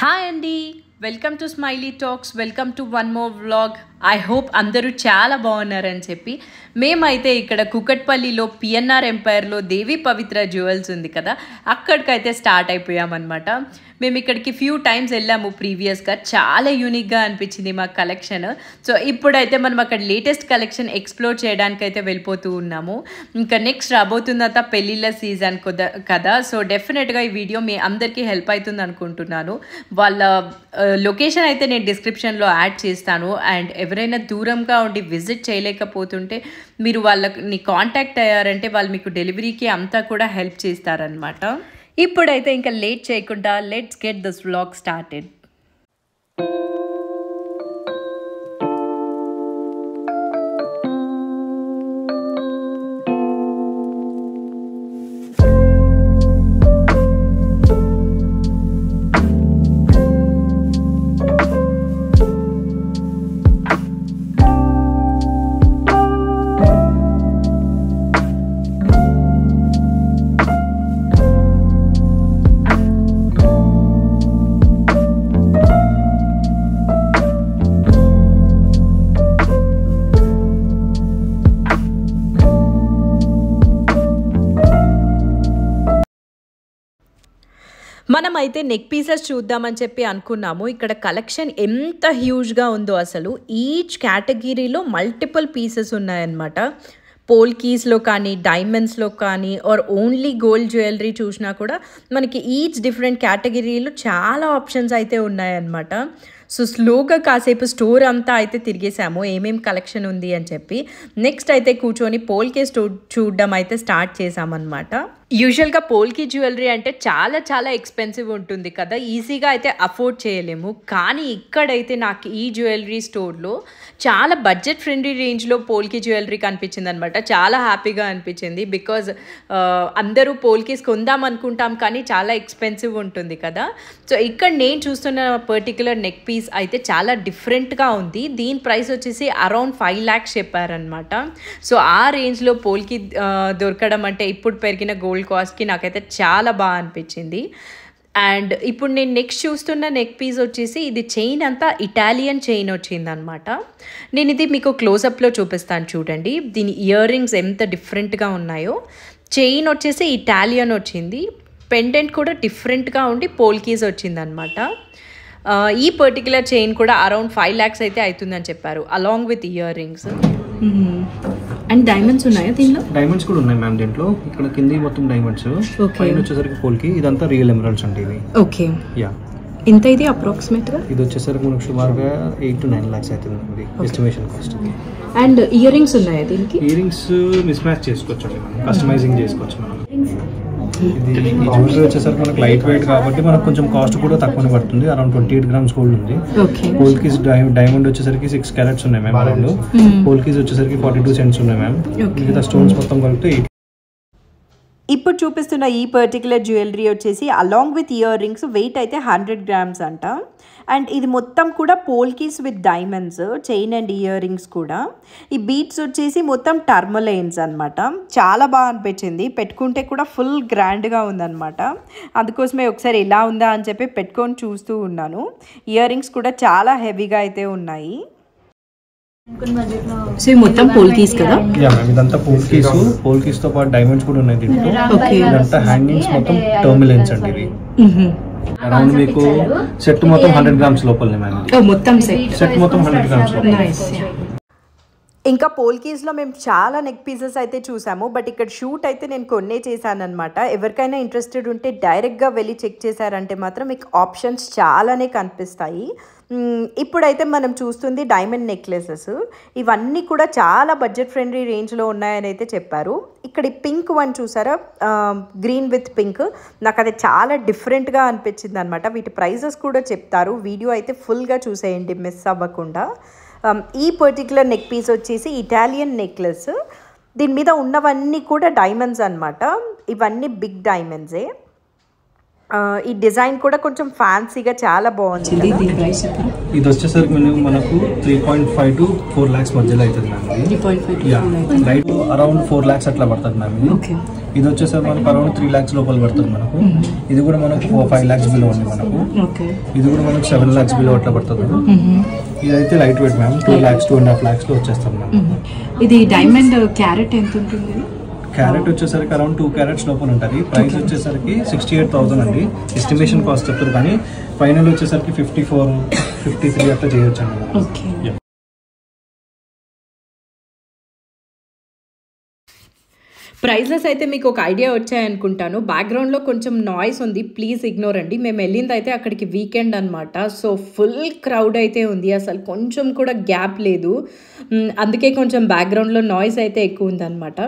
Hi అండి, welcome to smiley talks. Welcome to one more vlog. I hope అందరూ చాలా బాగున్నారని చెప్పి మేమైతే ఇక్కడ కుకట్పల్లిలో పిఎన్ఆర్ ఎంపైర్లో దేవి పవిత్ర జ్యువెల్స్ ఉంది కదా, అక్కడికైతే స్టార్ట్ అయిపోయామన్నమాట. మేము ఇక్కడికి ఫ్యూ టైమ్స్ వెళ్ళాము ప్రీవియస్గా. చాలా యూనిక్గా అనిపించింది మా కలెక్షన్. సో ఇప్పుడైతే మనం అక్కడ లేటెస్ట్ కలెక్షన్ ఎక్స్ప్లోర్ చేయడానికైతే వెళ్ళిపోతూ ఉన్నాము. ఇంకా నెక్స్ట్ రాబోతుందంతా పెళ్ళిళ్ళ సీజన్ కదా, సో డెఫినెట్గా ఈ వీడియో మీ అందరికీ హెల్ప్ అవుతుంది అనుకుంటున్నాను. వాళ్ళ లొకేషన్ అయితే నేను డిస్క్రిప్షన్లో యాడ్ చేస్తాను. అండ్ ఎవరైనా దూరంగా ఉండి విజిట్ చేయలేకపోతుంటే మీరు వాళ్ళని కాంటాక్ట్ అయ్యారంటే వాళ్ళు మీకు డెలివరీకి అంతా కూడా హెల్ప్ చేస్తారనమాట. ఇప్పుడైతే ఇంకా లేట్ చేయకుండా let's get this vlog started. మనమైతే నెక్ పీసెస్ చూద్దామని చెప్పి అనుకున్నాము. ఇక్కడ కలెక్షన్ ఎంత హ్యూజ్గా ఉందో అసలు. ఈచ్ కేటగిరీలో మల్టిపుల్ పీసెస్ ఉన్నాయన్నమాట. పోల్కీస్లో కానీ, డైమండ్స్లో కానీ, ఆర్ ఓన్లీ గోల్డ్ జ్యువెలరీ చూసినా కూడా మనకి ఈచ్ డిఫరెంట్ కేటగిరీలో చాలా ఆప్షన్స్ అయితే ఉన్నాయన్నమాట. సో స్లోగా కాసేపు స్టోర్ అంతా అయితే తిరిగేసాము ఏమేమి కలెక్షన్ ఉంది అని చెప్పి. నెక్స్ట్ అయితే కూర్చొని పోల్కే స్టోర్ చూడడం అయితే స్టార్ట్ చేసామన్నమాట. యూజువల్గా పోల్కి జ్యువెలరీ అంటే చాలా చాలా ఎక్స్పెన్సివ్ ఉంటుంది కదా, ఈజీగా అయితే అఫోర్డ్ చేయలేము. కానీ ఇక్కడైతే నాకు ఈ జ్యువెలరీ స్టోర్లో చాలా బడ్జెట్ ఫ్రెండ్లీ రేంజ్లో పోల్కి జ్యువెలరీ కనిపించింది అనమాట. చాలా హ్యాపీగా అనిపించింది. బికాజ్ అందరూ పోల్కీస్ కొందాం అనుకుంటాం కానీ చాలా ఎక్స్పెన్సివ్ ఉంటుంది కదా. సో ఇక్కడ నేను చూస్తున్న పర్టికులర్ నెక్ పీస్ అయితే చాలా డిఫరెంట్గా ఉంది. దీని ప్రైస్ వచ్చేసి అరౌండ్ 5 lakhs చెప్పారనమాట. సో ఆ రేంజ్లో పోల్కి దొరకడం అంటే ఇప్పుడు పెరిగిన గోల్డ్ కాస్ట్కి నాకైతే చాలా బాగా అనిపించింది. అండ్ ఇప్పుడు నేను నెక్స్ట్ చూస్తున్న నెక్ పీస్ వచ్చేసి ఇది చైన్ అంతా ఇటాలియన్ చైన్ వచ్చిందనమాట. నేను ఇది మీకు క్లోజప్లో చూపిస్తాను చూడండి. దీని ఇయర్ రింగ్స్ ఎంత డిఫరెంట్గా ఉన్నాయో. చైన్ వచ్చేసి ఇటాలియన్ వచ్చింది, పెండెంట్ కూడా డిఫరెంట్గా ఉండి పోల్కీస్ వచ్చిందనమాట. ఈ పర్టికులర్ చైన్ కూడా అరౌండ్ 5 lakhs అయితే అవుతుందని చెప్పారు, along with ear rings. And diamonds ఉన్నాయా దీనిలో? డైమండ్స్ కూడా ఉన్నాయి మ్యామ్ దీంట్లో. ఇక్కడ కింద మొత్తం డైమండ్స్, పైన వచ్చేసరికి పోల్కి. ఇదంతా రియల్ ఎమరాల్డ్స్ అండి ఇవి. Okay, yeah. ఎంత ఇది అప్రాక్సిమేట్ గా? ఇది వచ్చేసరికి మనకు సుమారుగా 8 to 9 lakhs అవుతుంది estimation cost. And ear rings ఉన్నాయా దీనికి? ఇయర్ రింగ్స్ మిస్ మ్యాచ్ చేసుకోవచ్చు అండి, మనం కస్టమైజింగ్ చేసుకోవచ్చు మనం. ఇది జ్యువెలరీ వచ్చేసరికి మనకు లైట్ వెయిట్ కాబట్టి మనకు కొంచెం కాస్ట్ కూడా తక్కువనే పడుతుంది. అరౌండ్ 28 grams గోల్డ్ ఉంది. పోల్కీస్ డైమండ్ వచ్చేసరికి 6 carats ఉన్నాయి మ్యామ్ అరౌండ్. పోల్కీస్ వచ్చేసరికి 42 cents ఉన్నాయి మ్యామ్. మిగతా స్టోన్స్ మొత్తం కలిపితే 8. ఇప్పుడు చూపిస్తున్న ఈ పర్టికులర్ జ్యువెలరీ వచ్చేసి along with earrings weight అయితే 100 grams అంట. అండ్ ఇది మొత్తం కూడా polkis with diamonds, chain and earrings కూడా. ఈ బీట్స్ వచ్చేసి మొత్తం టర్మలైన్స్ అనమాట. చాలా బాగా అనిపించింది, పెట్టుకుంటే కూడా ఫుల్ గ్రాండ్గా ఉందన్నమాట. అందుకోసమే ఒకసారి ఎలా ఉందా అని చెప్పి పెట్టుకొని చూస్తూ ఉన్నాను. ఇయర్ రింగ్స్ కూడా చాలా హెవీగా అయితే ఉన్నాయి. సో మొత్తం పోల్కీస్ కదా? యా మ్యామ్, ఇదంతా పోల్కీస్. పోల్కీస్ తో పాటు డైమండ్స్ కూడా ఉన్నాయి దీంట్లో. ఇదంతా హ్యాంగింగ్స్ మొత్తం టర్మిలెన్స్ అండి ఇవి. అరౌండ్ మీకు సెట్ మొత్తం 100 grams లోపలనే మ్యామ్. మొత్తం సెట్ మొత్తం 100 grams లోపల. ఇంకా పోల్కీస్లో మేము చాలా నెక్ పీసెస్ అయితే చూసాము, బట్ ఇక్కడ షూట్ అయితే నేను కొన్నే చేశానమాట. ఎవరికైనా ఇంట్రెస్టెడ్ ఉంటే డైరెక్ట్గా వెళ్ళి చెక్ చేశారంటే మాత్రం మీకు ఆప్షన్స్ చాలానే కనిపిస్తాయి. ఇప్పుడైతే మనం చూస్తుంది డైమండ్ నెక్లెసెస్. ఇవన్నీ కూడా చాలా బడ్జెట్ ఫ్రెండ్లీ రేంజ్లో ఉన్నాయని అయితే చెప్పారు. ఇక్కడ ఈ పింక్ వన్ చూసారా, గ్రీన్ విత్ పింక్, నాకు అది చాలా డిఫరెంట్గా అనిపించింది అనమాట. వీటి ప్రైజెస్ కూడా చెప్తారు, వీడియో అయితే ఫుల్గా చూసేయండి మిస్ అవ్వకుండా. ఈ పర్టికులర్ నెక్ పీస్ వచ్చేసి ఇటాలియన్ నెక్లెస్. దీని మీద ఉన్నవన్నీ కూడా డైమండ్స్ అనమాట. ఇవన్నీ బిగ్ డైమండ్సే. ఈ డిజైన్ కూడా కొంచెం ఫ్యాన్సీగా చాలా బాగుంది. ఇది వచ్చేసరికి మనకు 3.5 to 4 lakhs మధ్యలో అవుతుంది ma'am. 3.5 to 4 lakhs around 4 lakhs అట్లా పడుతుంది మ్యామ్. ఇది వచ్చేసరికి మనకు అరౌండ్ 3 lakhs లోపల పడుతుంది మనకు. ఇది కూడా మనకు 5 lakhs బిలో ఉంది మనకు. ఇది కూడా మనకు 7 lakhs బిలో అట్లా పడుతుంది. ఇదైతే light weight ma'am 2 lakhs 2.5 lakhs లో వచ్చేస్తుంది మ్యామ్. ఇది డైమండ్ క్యారెట్ ఎంత ఉంటుంది? క్యారెట్ వచ్చేసరికి అరౌండ్ 2 carats లోపల ఉంటుంది. ప్రైస్ వచ్చేసరికి 68,000 అండి. ఎస్టిమేషన్ కాస్ట్ చెప్తారు కానీ ఫైనల్ వచ్చేసరికి 54, 53 అట్లా చేయొచ్చు అండి. ప్రైజెస్ అయితే మీకు ఒక ఐడియా వచ్చాయనుకుంటాను. బ్యాక్గ్రౌండ్లో కొంచెం నాయిస్ ఉంది, ప్లీజ్ ఇగ్నోర్ అండి. మేము వెళ్ళింది అయితే అక్కడికి వీకెండ్ అనమాట. సో ఫుల్ క్రౌడ్ అయితే ఉంది, అసలు కొంచెం కూడా గ్యాప్ లేదు. అందుకే కొంచెం బ్యాక్గ్రౌండ్లో నాయిస్ అయితే ఎక్కువ ఉందన్నమాట.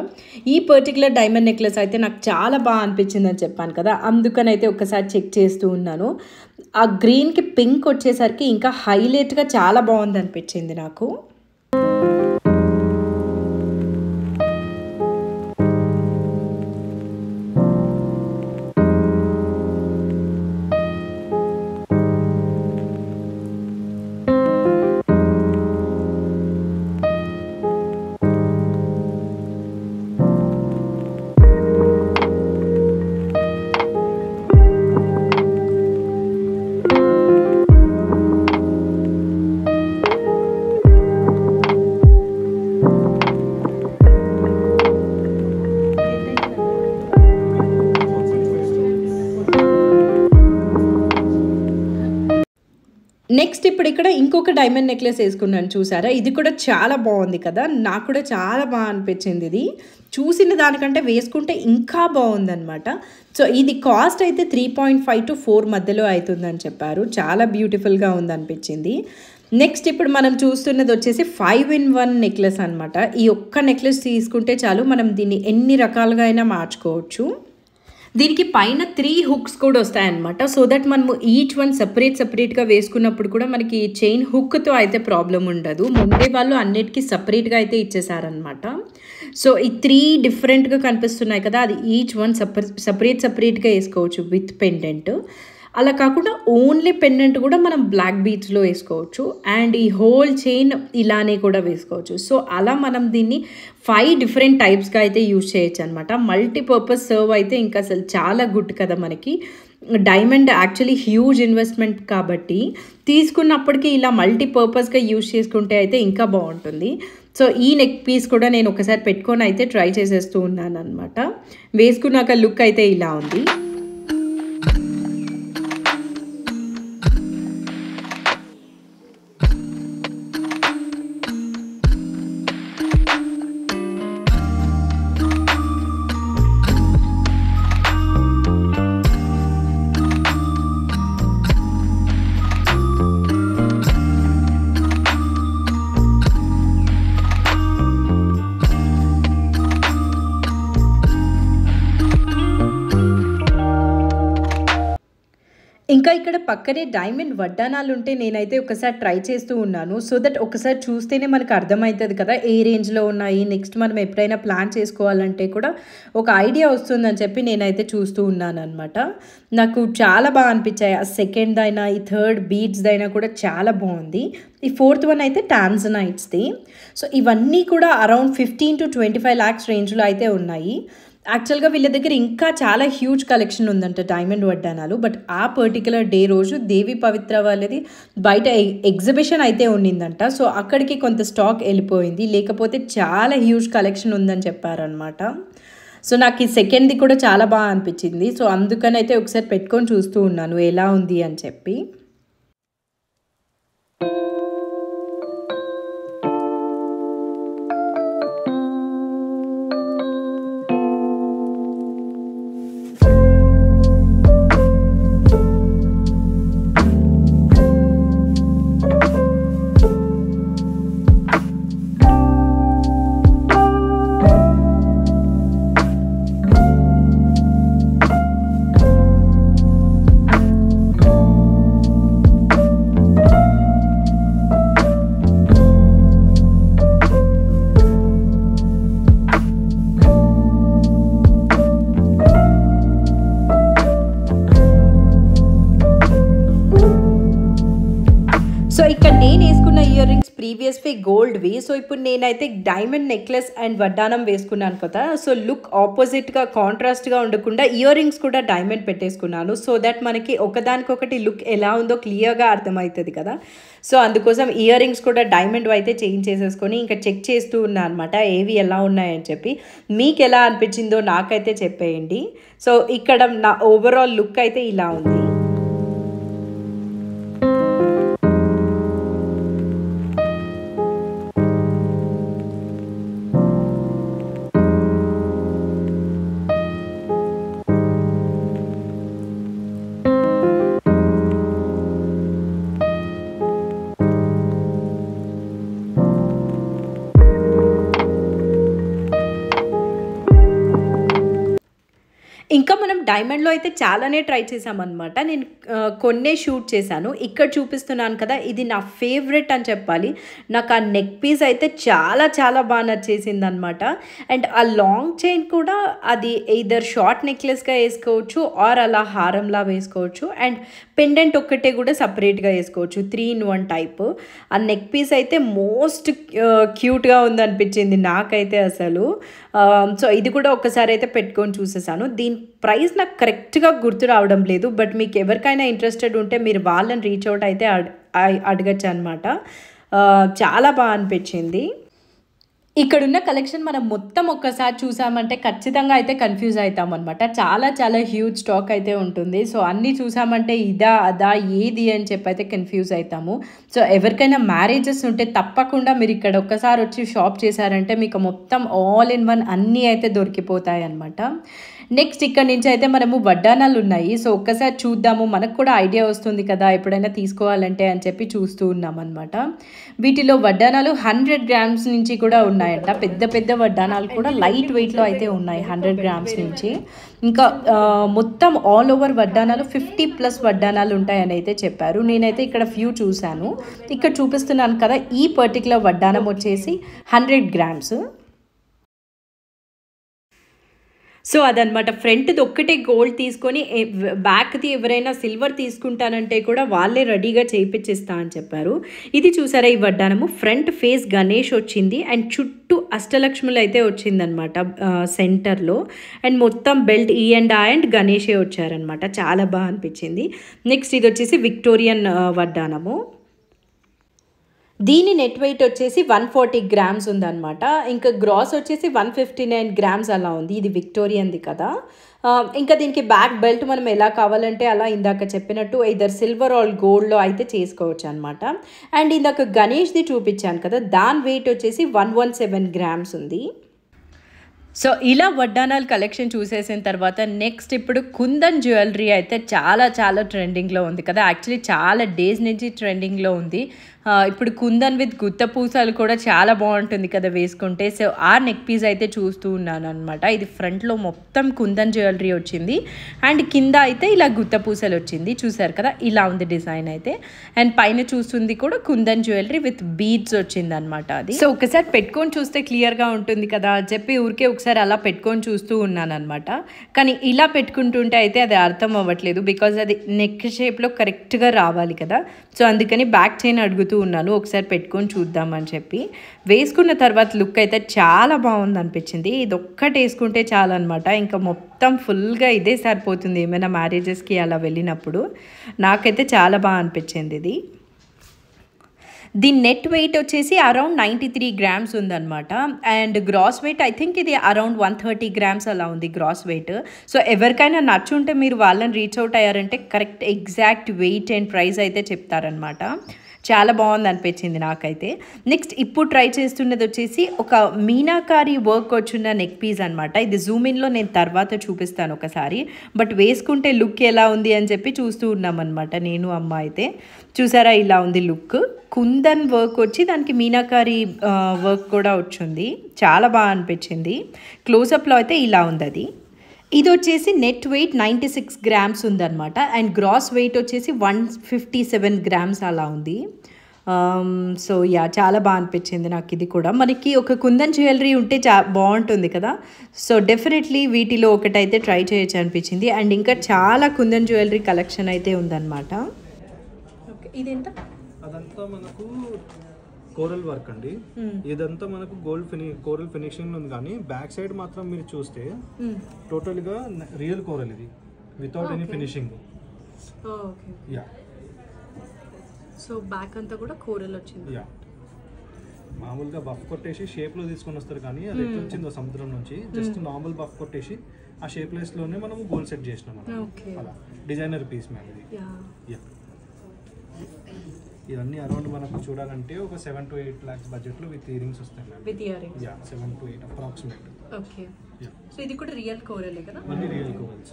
ఈ పర్టికులర్ డైమండ్ నెక్లెస్ అయితే నాకు చాలా బాగా అనిపించింది అని చెప్పాను కదా, అందుకని అయితే ఒకసారి చెక్ చేస్తూ ఉన్నాను. ఆ గ్రీన్కి పింక్ వచ్చేసరికి ఇంకా హైలైట్గా చాలా బాగుంది అనిపించింది నాకు. నెక్స్ట్ ఇప్పుడు ఇక్కడ ఇంకొక డైమండ్ నెక్లెస్ వేసుకున్నాను, చూసారా? ఇది కూడా చాలా బాగుంది కదా, నాకు కూడా చాలా బాగా అనిపించింది. ఇది చూసిన దానికంటే వేసుకుంటే ఇంకా బాగుందన్నమాట. సో ఇది కాస్ట్ అయితే 3.5 to 4 మధ్యలో అవుతుందని చెప్పారు. చాలా బ్యూటిఫుల్గా ఉందనిపించింది. నెక్స్ట్ ఇప్పుడు మనం చూస్తున్నది వచ్చేసి 5-in-1 నెక్లెస్ అనమాట. ఈ ఒక్క నెక్లెస్ తీసుకుంటే చాలు, మనం దీన్ని ఎన్ని రకాలుగా అయినా మార్చుకోవచ్చు. దీనికి పైన 3 hooks కూడా వస్తాయన్నమాట. సో దట్ మనము ఈచ్ వన్ సపరేట్గా వేసుకున్నప్పుడు కూడా మనకి చైన్ హుక్తో అయితే ప్రాబ్లం ఉండదు. ముందే వాళ్ళు అన్నిటికీ సపరేట్గా అయితే ఇచ్చేసారనమాట. సో ఈ 3 డిఫరెంట్గా కనిపిస్తున్నాయి కదా, అది ఈచ్ వన్ సపరేట్గా వేసుకోవచ్చు విత్ పెండెంట్. అలా కాకుండా ఓన్లీ పెండెంట్ కూడా మనం బ్లాక్ బీడ్స్లో వేసుకోవచ్చు, అండ్ ఈ హోల్ చైన్ ఇలానే కూడా వేసుకోవచ్చు. సో అలా మనం దీన్ని 5 డిఫరెంట్ టైప్స్గా అయితే యూజ్ చేయొచ్చు అనమాట. మల్టీపర్పస్ సర్వ్ అయితే ఇంకా అసలు చాలా గుడ్ కదా. మనకి డైమండ్ యాక్చువల్లీ హ్యూజ్ ఇన్వెస్ట్మెంట్ కాబట్టి తీసుకున్నప్పటికీ ఇలా మల్టీపర్పస్గా యూజ్ చేసుకుంటే అయితే ఇంకా బాగుంటుంది. సో ఈ నెక్ పీస్ కూడా నేను ఒకసారి పెట్టుకొని అయితే ట్రై చేసేస్తూ ఉన్నాను అనమాట. వేసుకున్నాక లుక్ అయితే ఇలా ఉంది. ఇంకా ఇక్కడ పక్కనే డైమండ్ వడ్డానాలు ఉంటే నేనైతే ఒకసారి ట్రై చేస్తూ ఉన్నాను. సో దట్ ఒకసారి చూస్తేనే మనకు అర్థమవుతుంది కదా ఏ రేంజ్లో ఉన్నాయి. నెక్స్ట్ మనం ఎప్పుడైనా ప్లాన్ చేసుకోవాలంటే కూడా ఒక ఐడియా వస్తుందని చెప్పి నేనైతే చూస్తూ ఉన్నాను అనమాట. నాకు చాలా బాగా అనిపించాయి. ఆ సెకండ్ అయినా ఈ థర్డ్ బీడ్స్ అయినా కూడా చాలా బాగుంది. ఈ 4th వన్ అయితే టాంజనైట్స్ది. సో ఇవన్నీ కూడా అరౌండ్ 15 to 25 lakhs రేంజ్లో అయితే ఉన్నాయి. యాక్చువల్గా వీళ్ళ దగ్గర ఇంకా చాలా హ్యూజ్ కలెక్షన్ ఉందంట డైమండ్ వడ్డానాలు. బట్ ఆ పర్టికులర్ డే రోజు దేవి పవిత్ర వాళ్ళది బయట ఎగ్జిబిషన్ అయితే ఉండిందంట. సో అక్కడికి కొంత స్టాక్ వెళ్ళిపోయింది, లేకపోతే చాలా హ్యూజ్ కలెక్షన్ ఉందని చెప్పారనమాట. సో నాకు ఈ సెకండ్ది కూడా చాలా బాగా అనిపించింది. సో అందుకని అయితే ఒకసారి పెట్టుకొని చూస్తూ ఉన్నాను ఎలా ఉంది అని చెప్పి. ఇక్కడ నేను వేసుకున్న ఇయర్ రింగ్స్ ప్రీవియస్వి గోల్డ్వి. సో ఇప్పుడు నేనైతే డైమండ్ నెక్లెస్ అండ్ వడ్డానం వేసుకున్నాను కదా. సో లుక్ ఆపోజిట్గా కాంట్రాస్ట్గా ఉండకుండా ఇయర్ రింగ్స్ కూడా డైమండ్ పెట్టేసుకున్నాను. సో దట్ మనకి ఒకదానికొకటి లుక్ ఎలా ఉందో క్లియర్గా అర్థమవుతుంది కదా. సో అందుకోసం ఇయర్ రింగ్స్ కూడా డైమండ్ అయితే చేంజ్ చేసేసుకొని ఇంకా చెక్ చేస్తూ ఉన్నా అనమాట ఏవి ఎలా ఉన్నాయని చెప్పి. మీకు ఎలా అనిపించిందో నాకైతే చెప్పేయండి. సో ఇక్కడ నా ఓవరాల్ లుక్ అయితే ఇలా ఉంది. ఇంకా మనం డైమండ్లో అయితే చాలానే ట్రై చేసామన్నమాట. నేను కొన్నే షూట్ చేశాను. ఇక్కడ చూపిస్తున్నాను కదా, ఇది నా ఫేవరెట్ అని చెప్పాలి. నాకు ఆ నెక్ పీస్ అయితే చాలా చాలా బాగా నచ్చేసింది అనమాట. అండ్ ఆ లాంగ్ చైన్ కూడా అది ఎయిదర్ షార్ట్ నెక్లెస్గా వేసుకోవచ్చు ఆర్ అలా హారంలా వేసుకోవచ్చు. అండ్ పెండెంట్ ఒక్కటే కూడా సపరేట్గా వేసుకోవచ్చు. 3-in-1 type. ఆ నెక్ పీస్ అయితే మోస్ట్ క్యూట్గా ఉందనిపించింది నాకైతే అసలు. సో ఇది కూడా ఒకసారి అయితే పెట్టుకొని చూసేసాను. దీని ప్రైస్ నాకు కరెక్ట్గా గుర్తు రావడం లేదు. బట్ మీకు ఎవరికైనా ఇంట్రెస్టెడ్ ఉంటే మీరు వాళ్ళని రీచ్ అవుట్ అయితే అడగచ్చు అనమాట. చాలా బాగా అనిపించింది. ఇక్కడున్న కలెక్షన్ మనం మొత్తం ఒక్కసారి చూసామంటే ఖచ్చితంగా అయితే కన్ఫ్యూజ్ అవుతాం అనమాట. చాలా చాలా హ్యూజ్ స్టాక్ అయితే ఉంటుంది. సో అన్నీ చూసామంటే ఇదా అదా ఏది అని చెప్పి అయితే కన్ఫ్యూజ్ అవుతాము. సో ఎవరికైనా మ్యారేజెస్ ఉంటే తప్పకుండా మీరు ఇక్కడ ఒక్కసారి వచ్చి షాప్ చేశారంటే మీకు మొత్తం ఆల్ ఇన్ వన్ అన్నీ అయితే దొరికిపోతాయి అనమాట. నెక్స్ట్ ఇక్కడ నుంచి అయితే మనము వడ్డానాలు ఉన్నాయి. సో ఒక్కసారి చూద్దాము, మనకు కూడా ఐడియా వస్తుంది కదా ఎప్పుడైనా తీసుకోవాలంటే అని చెప్పి చూస్తూ ఉన్నాం అనమాట. వీటిలో వడ్డానాలు 100 grams నుంచి కూడా ఉన్నాయంట. పెద్ద పెద్ద వడ్డానాలు కూడా లైట్ వెయిట్లో అయితే ఉన్నాయి 100 grams నుంచి. ఇంకా మొత్తం ఆల్ ఓవర్ వడ్డానాలు 50+ వడ్డానాలు ఉంటాయని అయితే చెప్పారు. నేనైతే ఇక్కడ ఫ్యూ చూశాను. ఇక్కడ చూపిస్తున్నాను కదా, ఈ పర్టికులర్ వడ్డానం వచ్చేసి 100 grams. సో అదనమాట. ఫ్రంట్ది ఒక్కటే గోల్డ్ తీసుకొని బ్యాక్ది ఎవరైనా సిల్వర్ తీసుకుంటానంటే కూడా వాళ్ళే రెడీగా చేయించిస్తా అని చెప్పారు. ఇది చూసారా, ఈ వడ్డానము ఫ్రంట్ ఫేస్ గణేష్ వచ్చింది అండ్ చుట్టూ అష్టలక్ష్ములు అయితే వచ్చిందనమాట సెంటర్లో. అండ్ మొత్తం బెల్ట్ అండ్ గణేషే వచ్చారనమాట. చాలా బాగా అనిపించింది. నెక్స్ట్ ఇది వచ్చేసి విక్టోరియన్ వడ్డానము. దీని నెట్ వెయిట్ వచ్చేసి 140 grams ఉందన్నమాట. ఇంకా గ్రాస్ వచ్చేసి 159 grams అలా ఉంది. ఇది విక్టోరియన్ది కదా. ఇంకా దీనికి బ్యాక్ బెల్ట్ మనం ఎలా కావాలంటే అలా ఇందాక చెప్పినట్టు ఇద్దరు సిల్వర్ ఆర్ గోల్డ్లో అయితే చేసుకోవచ్చు అనమాట. అండ్ ఇందాక గణేష్ది చూపించాను కదా, దాని వెయిట్ వచ్చేసి 117 grams ఉంది. సో ఇలా వడ్డానాలు కలెక్షన్ చూసేసిన తర్వాత నెక్స్ట్ ఇప్పుడు కుందన్ జ్యువెలరీ అయితే చాలా చాలా ట్రెండింగ్లో ఉంది కదా. యాక్చువల్లీ చాలా డేస్ నుంచి ట్రెండింగ్లో ఉంది. ఇప్పుడు కుందన్ విత్ గుత్త పూసలు కూడా చాలా బాగుంటుంది కదా వేసుకుంటే. సో ఆ నెక్ పీస్ అయితే చూస్తూ ఉన్నాను అనమాట. ఇది ఫ్రంట్లో మొత్తం కుందన్ జ్యువెలరీ వచ్చింది అండ్ కింద అయితే ఇలా గుత్త పూసలు వచ్చింది. చూసారు కదా, ఇలా ఉంది డిజైన్ అయితే. అండ్ పైన చూస్తుంది కూడా కుందన్ జ్యువెలరీ విత్ బీడ్స్ వచ్చింది అనమాట అది. సో ఒకసారి పెట్టుకొని చూస్తే క్లియర్గా ఉంటుంది కదా అని చెప్పి ఊరికే ఒకసారి అలా పెట్టుకొని చూస్తూ ఉన్నాను అనమాట. కానీ ఇలా పెట్టుకుంటుంటే అయితే అది అర్థం అవ్వట్లేదు, బికాజ్ అది నెక్ షేప్లో కరెక్ట్గా రావాలి కదా. సో అందుకని బ్యాక్ చైన్ అడుగుతూ ఉన్నాను, ఒకసారి పెట్టుకొని చూద్దామని చెప్పి. వేసుకున్న తర్వాత లుక్ అయితే చాలా బాగుంది అనిపించింది. ఇది ఒక్కటి వేసుకుంటే చాలా అనమాట. ఇంకా మొత్తం ఫుల్గా ఇదే సరిపోతుంది ఏమైనా మ్యారేజెస్కి అలా వెళ్ళినప్పుడు. నాకైతే చాలా బాగా అనిపించింది ఇది. దీని నెట్ వెయిట్ వచ్చేసి అరౌండ్ 93 grams ఉందన్నమాట. And gross weight I think ఇది అరౌండ్ 130 grams అలా ఉంది గ్రాస్ వెయిట్. సో ఎవరికైనా నచ్చుంటే మీరు వాళ్ళని రీచ్ అవుట్ అయ్యారంటే correct exact weight and price అయితే చెప్తారనమాట. చాలా బాగుంది అనిపించింది నాకైతే. నెక్స్ట్ ఇప్పుడు ట్రై చేస్తున్నది వచ్చేసి ఒక మీనాకారి వర్క్ వచ్చిన నెక్ పీస్ అనమాట. ఇది జూమ్ ఇన్లో నేను తర్వాత చూపిస్తాను ఒకసారి. బట్ వేసుకుంటే లుక్ ఎలా ఉంది అని చెప్పి చూస్తూ ఉన్నామన్నమాట నేను అమ్మ అయితే. చూసారా, ఇలా ఉంది లుక్. కుందన్ వర్క్ వచ్చి దానికి మీనాకారి వర్క్ కూడా వచ్చింది. చాలా బాగా అనిపించింది. క్లోజప్లో అయితే ఇలా ఉంది అది. ఇది వచ్చేసి నెట్ వెయిట్ 96 grams ఉందన్నమాట. అండ్ గ్రాస్ వెయిట్ వచ్చేసి 157 grams అలా ఉంది. సో యా, చాలా బాగా అనిపించింది నాకు ఇది కూడా. మనకి ఒక కుందన్ జ్యువెలరీ ఉంటే బాగుంటుంది కదా. సో డెఫినెట్లీ వీటిలో ఒకటైతే ట్రై చేయొచ్చు అనిపించింది. అండ్ ఇంకా చాలా కుందన్ జ్యువెలరీ కలెక్షన్ అయితే ఉందన్నమాట. ఓకే, ఇది ఎంత? అదంతా మనకు కోరల్ వర్క్ అండి. ఇదంతా మనకు కోరల్ ఫినిషింగ్ ఉంది, కానీ బ్యాక్ సైడ్ మాత్రం మీరు చూస్తే టోటల్ గా రియల్ కోరల్ ఇది, without any finishing. Yeah, so back అంతా కూడా కోరల్ వచ్చింది. యా, మామూలుగా బఫ్ కొట్టేసి షేప్ లో తీసుకొని వస్తారు, కానీ అది ఎట్లా వచ్చిందో సముద్రం నుంచి జస్ట్ నార్మల్ బఫ్ కొట్టేసి ఆ షేప్ లెస్ లోనే మనం గోల్డ్ సెట్ చేసినాం అలా. డిజైనర్ పీస్ మ్యామ్ ఇది. యా, ఇవన్నీ అరౌండ్ మనకు చూడాలంటే ఒక 7 to 8 lakhs బడ్జెట్ లో విత్ ఇయరింగ్స్ వస్తాయి ma'am. With earrings. Yeah, 7 to 8 approximate. Okay, so ఇది కూడా రియల్ కోరలే కదా? మళ్ళీ రియల్ కోరల్స్.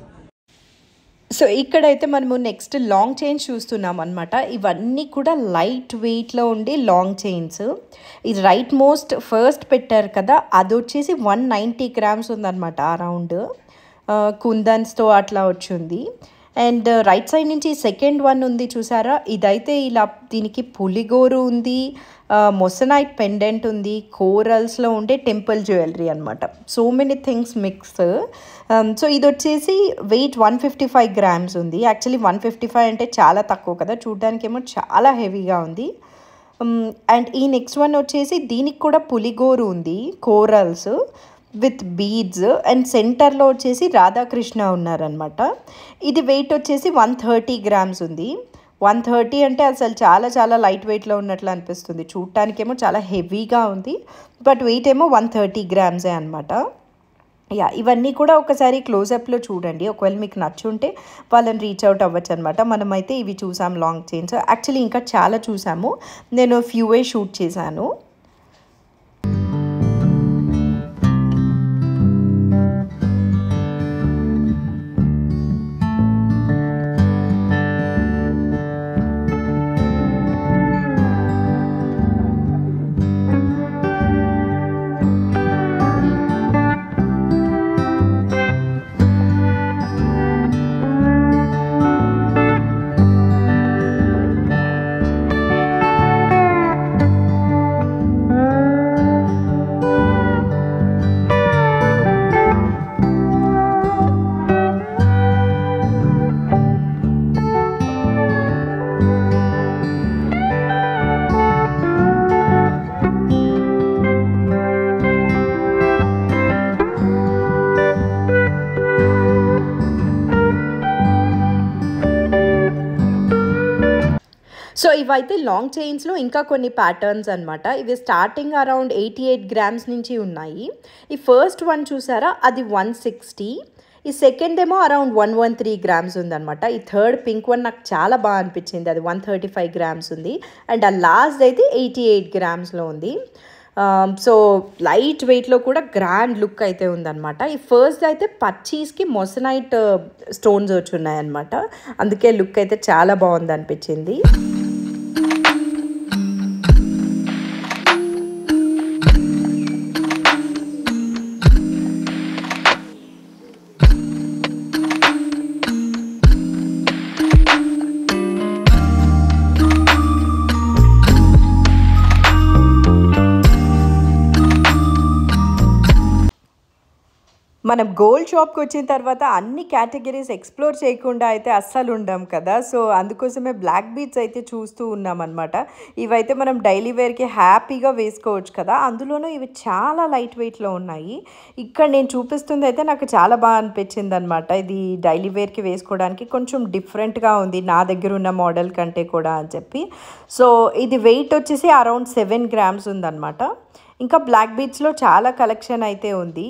సో ఇక్కడైతే మనము నెక్స్ట్ లాంగ్ చైన్స్ చూస్తున్నాం అనమాట. ఇవన్నీ కూడా లైట్ వెయిట్లో ఉండే లాంగ్ చైన్స్. ఇది రైట్ మోస్ట్ ఫస్ట్ పెట్టారు కదా, అది వచ్చేసి 190 grams ఉందన్నమాట అరౌండ్. కుందన్స్తో అట్లా వచ్చింది. అండ్ రైట్ సైడ్ నుంచి సెకండ్ వన్ ఉంది చూసారా, ఇదైతే ఇలా దీనికి పులిగోరు ఉంది, మొసనైట్ పెండెంట్ ఉంది, కోరల్స్లో ఉండే టెంపుల్ జ్యువెలరీ అనమాట. So many things mix. So ఇది వచ్చేసి వెయిట్ 155 grams ఉంది. యాక్చువల్లీ 155 అంటే చాలా తక్కువ కదా, చూడ్డానికేమో చాలా హెవీగా ఉంది. అండ్ ఈ నెక్స్ట్ వన్ వచ్చేసి దీనికి కూడా పులిగోరు ఉంది, కోరల్స్ విత్ బీడ్స్, అండ్ సెంటర్లో వచ్చేసి రాధాకృష్ణ ఉన్నారనమాట. ఇది వెయిట్ వచ్చేసి 130 grams ఉంది. 130 అంటే అసలు చాలా చాలా లైట్ వెయిట్లో ఉన్నట్లు అనిపిస్తుంది, చూడటానికేమో చాలా హెవీగా ఉంది, బట్ వెయిట్ ఏమో 130 grams అనమాట. యా, ఇవన్నీ కూడా ఒకసారి క్లోజప్లో చూడండి, ఒకవేళ మీకు నచ్చుంటే వాళ్ళని రీచ్ అవుట్ అవ్వచ్చు అనమాట. మనమైతే ఇవి చూసాం లాంగ్ చైన్స్. యాక్చువల్లీ ఇంకా చాలా చూసాము, నేను ఫ్యూవే షూట్ చేశాను. సో ఇవైతే లాంగ్ చైన్స్లో ఇంకా కొన్ని ప్యాటర్న్స్ అనమాట. ఇవి స్టార్టింగ్ అరౌండ్ 88 grams నుంచి ఉన్నాయి. ఈ ఫస్ట్ వన్ చూసారా, అది 160. ఈ సెకండ్ ఏమో అరౌండ్ 113 grams ఉందన్నమాట. ఈ థర్డ్ పింక్ వన్ నాకు చాలా బాగా అనిపించింది, అది 135 grams ఉంది. అండ్ ఆ లాస్ట్ అయితే 88 gramsలో ఉంది. సో లైట్ వెయిట్లో కూడా గ్రాండ్ లుక్ అయితే ఉందన్నమాట. ఈ ఫస్ట్ అయితే పచ్చీస్కి మొసనైట్ స్టోన్స్ వచ్చి ఉన్నాయన్నమాట, అందుకే లుక్ అయితే చాలా బాగుంది అనిపించింది. మనం గోల్డ్ షాప్కి వచ్చిన తర్వాత అన్ని కేటగిరీస్ ఎక్స్ప్లోర్ చేయకుండా అయితే అస్సలు ఉండం కదా. సో అందుకోసమే బ్లాక్ బీడ్స్ అయితే చూస్తూ ఉన్నామన్నమాట. ఇవైతే మనం డైలీ వేర్కి హ్యాపీగా వేసుకోవచ్చు కదా, అందులోనూ ఇవి చాలా లైట్ వెయిట్లో ఉన్నాయి. ఇక్కడ నేను చూపిస్తుంది అయితే నాకు చాలా బాగా అనిపించింది అనమాట. ఇది డైలీ వేర్కి వేసుకోవడానికి కొంచెం డిఫరెంట్గా ఉంది నా దగ్గర ఉన్న మోడల్ కంటే కూడా అని చెప్పి. సో ఇది వెయిట్ వచ్చేసి అరౌండ్ 7 grams ఉందన్నమాట. ఇంకా బ్లాక్ బీడ్స్లో చాలా కలెక్షన్ అయితే ఉంది.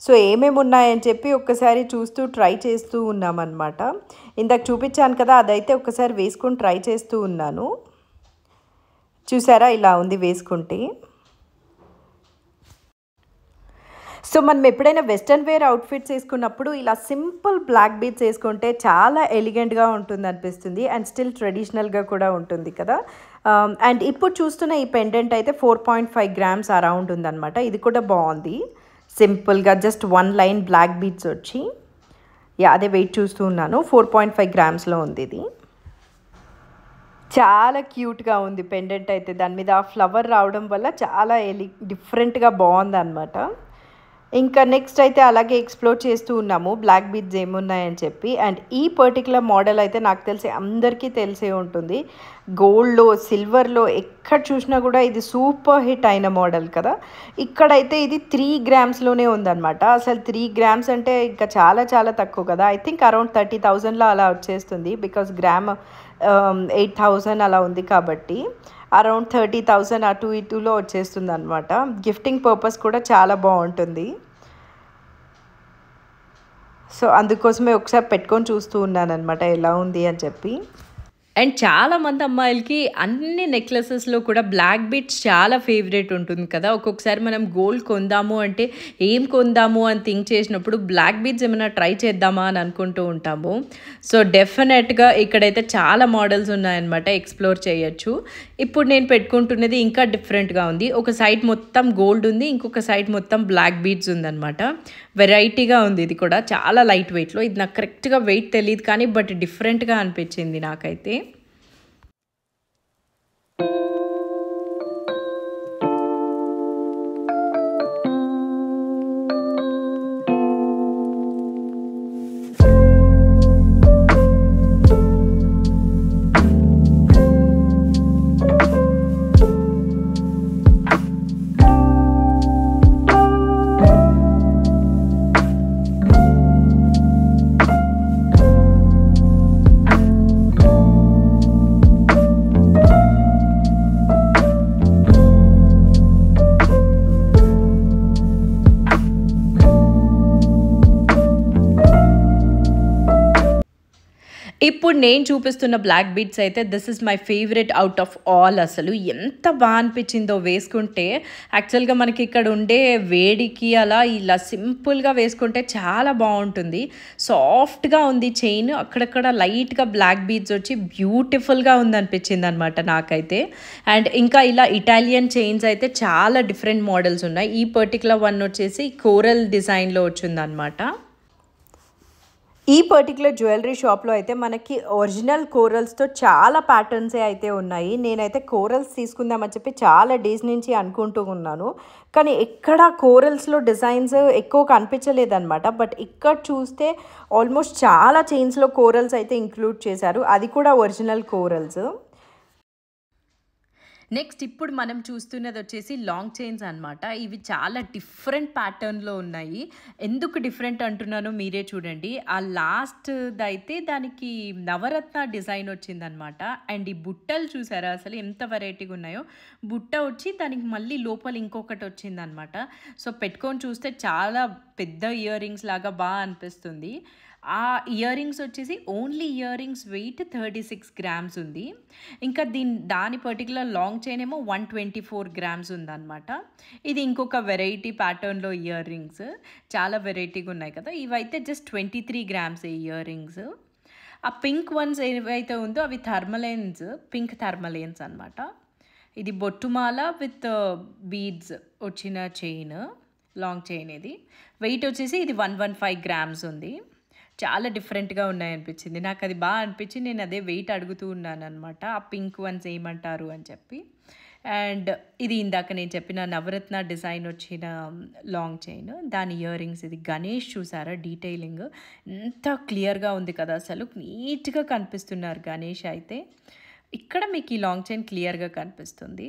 సో ఏమేమి ఉన్నాయని చెప్పి ఒక్కసారి చూస్తూ ట్రై చేస్తూ ఉన్నామన్నమాట. ఇందాక చూపించాను కదా, అదైతే ఒక్కసారి వేసుకొని ట్రై చేస్తూ ఉన్నాను. చూసారా, ఇలా ఉంది వేసుకుంటే. సో మనం ఎప్పుడైనా వెస్ట్రన్ వేర్ అవుట్ఫిట్స్ వేసుకున్నప్పుడు ఇలా సింపుల్ బ్లాక్ బీడ్స్ వేసుకుంటే చాలా ఎలిగెంట్గా ఉంటుంది అనిపిస్తుంది, అండ్ స్టిల్ ట్రెడిషనల్గా కూడా ఉంటుంది కదా. అండ్ ఇప్పుడు చూస్తున్న ఈ పెండెంట్ అయితే 4.5 grams అరౌండ్ ఉందన్నమాట. ఇది కూడా బాగుంది, సింపుల్గా జస్ట్ 1 line బ్లాక్ బీడ్స్ వచ్చి. అదే వెయిట్ చూస్తూ ఉన్నాను, 4.5 gramsలో ఉంది. ఇది చాలా క్యూట్గా ఉంది పెండెంట్ అయితే, దాని మీద ఫ్లవర్ రావడం వల్ల చాలా డిఫరెంట్గా బాగుంది అనమాట. ఇంకా నెక్స్ట్ అయితే అలాగే ఎక్స్ప్లోర్ చేస్తూ ఉన్నాము బ్లాక్ బీడ్స్ ఏమున్నాయని చెప్పి. అండ్ ఈ పర్టికులర్ మోడల్ అయితే నాకు తెలిసి అందరికీ తెలిసే ఉంటుంది. గోల్డ్లో, సిల్వర్లో ఎక్కడ చూసినా కూడా ఇది సూపర్ హిట్ అయిన మోడల్ కదా. ఇక్కడైతే ఇది 3 గ్రామ్స్లోనే ఉందన్నమాట. అసలు 3 గ్రామ్స్ అంటే ఇంకా చాలా చాలా తక్కువ కదా. ఐ థింక్ అరౌండ్ 30,000లో అలా వచ్చేస్తుంది. బికాస్ గ్రామ్ 8,000 అలా ఉంది కాబట్టి అరౌండ్ 30,000 అటు ఇటులో వచ్చేస్తుంది అనమాట. గిఫ్టింగ్ పర్పస్ కూడా చాలా బాగుంటుంది. సో అందుకోసమే ఒకసారి పెట్టుకొని చూస్తూ ఉన్నాను అనమాట ఎలా ఉంది అని చెప్పి. అండ్ చాలామంది అమ్మాయిలకి అన్ని నెక్లెసెస్లో కూడా బ్లాక్ బీడ్స్ చాలా ఫేవరెట్ ఉంటుంది కదా. ఒక్కొక్కసారి మనం గోల్డ్ కొందాము అంటే ఏం కొందాము అని థింక్ చేసినప్పుడు బ్లాక్ బీడ్స్ ఏమైనా ట్రై చేద్దామా అని అనుకుంటూ ఉంటాము. సో డెఫినెట్గా ఇక్కడైతే చాలా మోడల్స్ ఉన్నాయన్నమాట, ఎక్స్ప్లోర్ చేయొచ్చు. ఇప్పుడు నేను పెట్టుకుంటున్నది ఇంకా డిఫరెంట్గా ఉంది. ఒక సైడ్ మొత్తం గోల్డ్ ఉంది, ఇంకొక సైడ్ మొత్తం బ్లాక్ బీడ్స్ ఉందన్నమాట. వెరైటీగా ఉంది. ఇది కూడా చాలా లైట్ వెయిట్లో. ఇది నాకు కరెక్ట్గా వెయిట్ తెలియదు కానీ బట్ డిఫరెంట్గా అనిపించింది నాకైతే. ఇప్పుడు నేను చూపిస్తున్న బ్లాక్ బీడ్స్ అయితే this is my favourite out of all. అసలు ఎంత బాగా అనిపించిందో వేసుకుంటే. యాక్చువల్గా మనకి ఇక్కడ ఉండే వేడికి అలా ఇలా సింపుల్గా వేసుకుంటే చాలా బాగుంటుంది. సాఫ్ట్గా ఉంది చైన్, అక్కడక్కడ లైట్గా బ్లాక్ బీడ్స్ వచ్చి బ్యూటిఫుల్గా ఉందనిపించింది అనమాట నాకైతే. అండ్ ఇంకా ఇలా ఇటాలియన్ చైన్స్ అయితే చాలా డిఫరెంట్ మోడల్స్ ఉన్నాయి. ఈ పర్టికులర్ వన్ వచ్చేసి కోరల్ డిజైన్లో వచ్చిందనమాట. ఈ పర్టికులర్ జ్యువెలరీ షాప్లో అయితే మనకి ఒరిజినల్ కోరల్స్తో చాలా ప్యాటర్న్సే అయితే ఉన్నాయి. నేనైతే కోరల్స్ తీసుకుందామని చెప్పి చాలా డేస్ నుంచి అనుకుంటూ ఉన్నాను, కానీ ఎక్కడ కోరల్స్లో డిజైన్స్ ఎక్కువ కనిపించలేదన్నమాట. బట్ ఇక్కడ చూస్తే ఆల్మోస్ట్ చాలా చైన్స్లో కోరల్స్ అయితే ఇంక్లూడ్ చేశారు, అది కూడా ఒరిజినల్ కోరల్స్. నెక్స్ట్ ఇప్పుడు మనం చూస్తున్నది వచ్చేసి లాంగ్ చైన్స్ అనమాట. ఇవి చాలా డిఫరెంట్ ప్యాటర్న్లో ఉన్నాయి. ఎందుకు డిఫరెంట్ అంటున్నానో మీరే చూడండి. ఆ లాస్ట్ది అయితే దానికి నవరత్న డిజైన్ వచ్చిందనమాట. అండ్ ఈ బుట్టలు చూసారా అసలు ఎంత వెరైటీగా ఉన్నాయో. బుట్ట వచ్చి దానికి మళ్ళీ లోపల ఇంకొకటి వచ్చిందనమాట. సో పెట్టుకొని చూస్తే చాలా పెద్ద ఇయర్ రింగ్స్ లాగా బాగా అనిపిస్తుంది. ఆ ఇయర్ రింగ్స్ వచ్చేసి only earrings weight 36 grams ఉంది. ఇంకా దాని పర్టికులర్ లాంగ్ చైన్ ఏమో 124 గ్రామ్స్ ఉందన్నమాట. ఇది ఇంకొక వెరైటీ ప్యాటర్న్లో ఇయర్ రింగ్స్, చాలా వెరైటీగా ఉన్నాయి కదా. ఇవైతే జస్ట్ 23 గ్రామ్స్ ఇయర్ రింగ్స్. ఆ పింక్ వన్స్ ఏవైతే ఉందో అవి థర్మలైన్స్, పింక్ థర్మలైన్స్ అనమాట. ఇది బొట్టుమాల విత్ బీడ్స్ వచ్చిన చైన్, లాంగ్ చైన్. ఇది వెయిట్ వచ్చేసి ఇది 115 గ్రామ్స్ ఉంది. చాలా డిఫరెంట్గా ఉన్నాయనిపించింది నాకు, అది బాగా అనిపించింది. నేను అదే వెయిట్ అడుగుతూ ఉన్నాను అనమాట, ఆ పింక్ వన్స్ ఏమంటారు అని చెప్పి. అండ్ ఇది ఇందాక నేను చెప్పిన నవరత్న డిజైన్ వచ్చిన లాంగ్ చైన్, దాని ఇయర్ రింగ్స్. ఇది గణేష్ చూసారా డీటెయిలింగ్ ఎంత క్లియర్గా ఉంది కదా, అసలు నీట్గా కనిపిస్తున్నారు గణేష్ అయితే. ఇక్కడ మీకు ఈ లాంగ్ చైన్ క్లియర్గా కనిపిస్తుంది.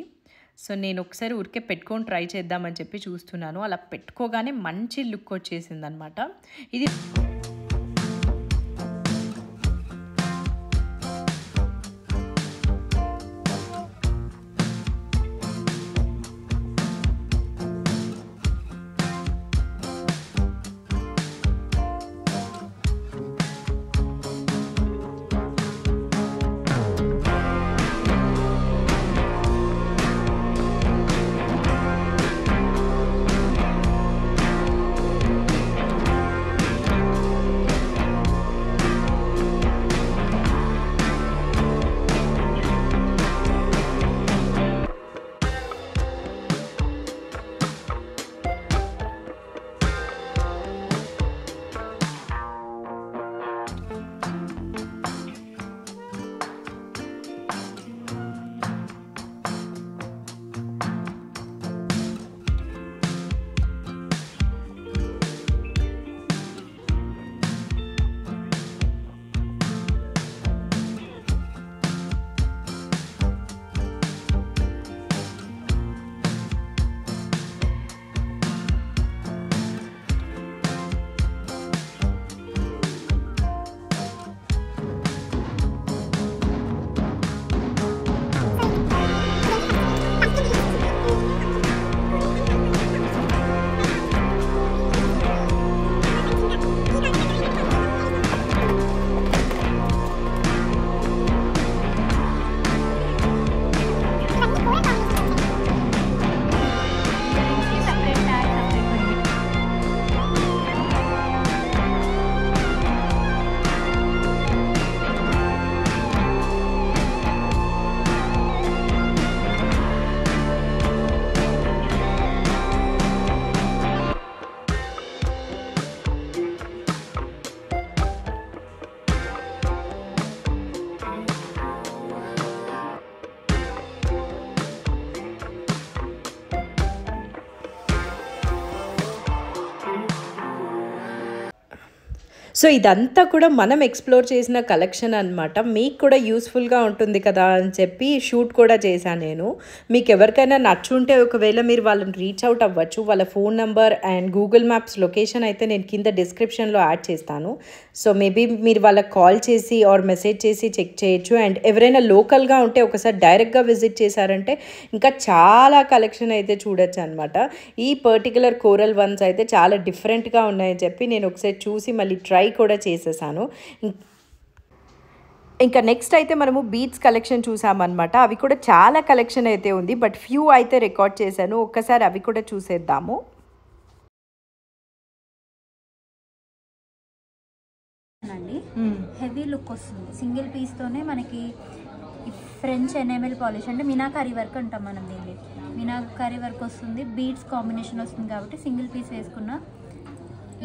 సో నేను ఒకసారి ఊరికే పెట్టుకొని ట్రై చేద్దామని చెప్పి చూస్తున్నాను. అలా పెట్టుకోగానే మంచి లుక్ వచ్చేసింది అనమాట. ఇది సో ఇదంతా కూడా మనం ఎక్స్ప్లోర్ చేసిన కలెక్షన్ అనమాట. మీకు కూడా యూస్ఫుల్గా ఉంటుంది కదా అని చెప్పి షూట్ కూడా చేశాను నేను. మీకు ఎవరికైనా నచ్చుంటే ఒకవేళ మీరు వాళ్ళని రీచ్ అవుట్ అవ్వచ్చు. వాళ్ళ phone number and Google maps location అయితే నేను కింద డిస్క్రిప్షన్లో యాడ్ చేస్తాను. సో మేబీ మీరు వాళ్ళకి కాల్ చేసి ఆర్ మెసేజ్ చేసి చెక్ చేయొచ్చు. అండ్ ఎవరైనా లోకల్గా ఉంటే ఒకసారి డైరెక్ట్గా విజిట్ చేశారంటే ఇంకా చాలా కలెక్షన్ అయితే చూడొచ్చు అనమాట. ఈ పర్టికులర్ కోరల్ వన్స్ అయితే చాలా డిఫరెంట్గా ఉన్నాయని చెప్పి నేను ఒకసారి చూసి మళ్ళీ ట్రై కూడా చేసేసాను. ఇంకా నెక్స్ట్ అయితే మనము బీడ్స్ కలెక్షన్ చూసామన్నమాట. అవి కూడా చాలా కలెక్షన్ అయితే ఉంది, బట్ ఫ్యూ అయితే రికార్డ్ చేశాను. ఒక్కసారి అవి కూడా చూసేద్దాము. హెవీ లుక్ వస్తుంది. సింగిల్ పీస్తోనే మనకి ఫ్రెంచ్ ఎనామెల్ పాలిష్ అంటే మీనాకారీ వర్క్ అంటాం మనం దీన్ని. మీనాకారీ వర్క్ వస్తుంది, బీడ్స్ కాంబినేషన్ వస్తుంది కాబట్టి సింగిల్ పీస్ వేసుకున్న.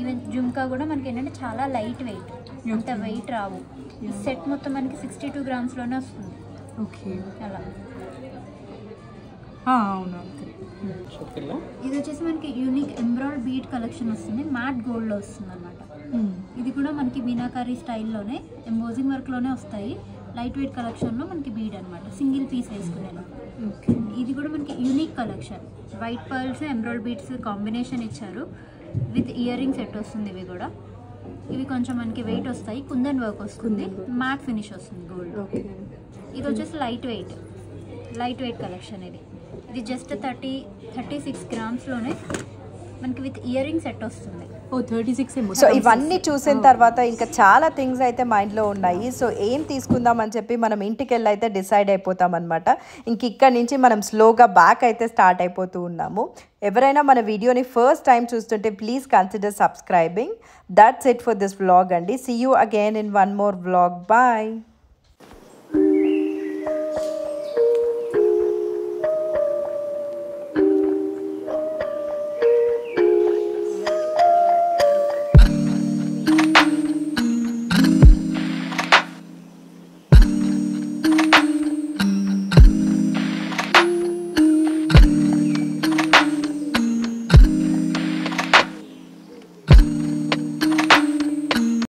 ఈవెన్ జుమ్కా కూడా మనకి ఏంటంటే చాలా లైట్ వెయిట్, అంత వెయిట్ రావు. ఈ సెట్ మొత్తం మనకి 62 గ్రామ్స్లోనే వస్తుంది. ఓకే, అలా అవునా. ఇది వచ్చేసి మనకి యూనిక్ ఎంబ్రాయిడ్ బీడ్ కలెక్షన్ వస్తుంది, మ్యాట్ గోల్డ్లో వస్తుంది అనమాట. ఇది కూడా మనకి మీనాకారీ స్టైల్లోనే ఎంబోజింగ్ వర్క్లోనే వస్తాయి. లైట్ వెయిట్ కలెక్షన్లో మనకి బీడ్ అనమాట, సింగిల్ పీస్ వేసుకునేలా. ఇది కూడా మనకి unique collection, white pearls embroid beads combination ఇచ్చారు. విత్ ఇయర్ రింగ్ సెట్ వస్తుంది. ఇవి కూడా ఇవి కొంచెం మనకి వెయిట్ వస్తాయి, కుందన్ వర్క్ వస్తుంది, మ్యాట్ ఫినిష్ వస్తుంది గోల్డ్. ఇది వచ్చేసి లైట్ వెయిట్ కలెక్షన్. ఇది జస్ట్ 36 గ్రామ్స్లోనే మనకి విత్ ఇయర్ రింగ్ సెట్ వస్తుంది. 36. సో ఇవన్నీ చూసిన తర్వాత ఇంకా చాలా థింగ్స్ అయితే మైండ్లో ఉన్నాయి. సో ఏం తీసుకుందాం అని చెప్పి మనం ఇంటికి వెళ్ళి అయితే డిసైడ్ అయిపోతాం అనమాట. ఇంక ఇక్కడ నుంచి మనం స్లోగా బ్యాక్ అయితే స్టార్ట్ అయిపోతూ ఉన్నాము. ఎవరైనా మన వీడియోని ఫస్ట్ టైం చూస్తుంటే please consider subscribing. That's it for this vlog అండి. See you again in one more vlog. Bye.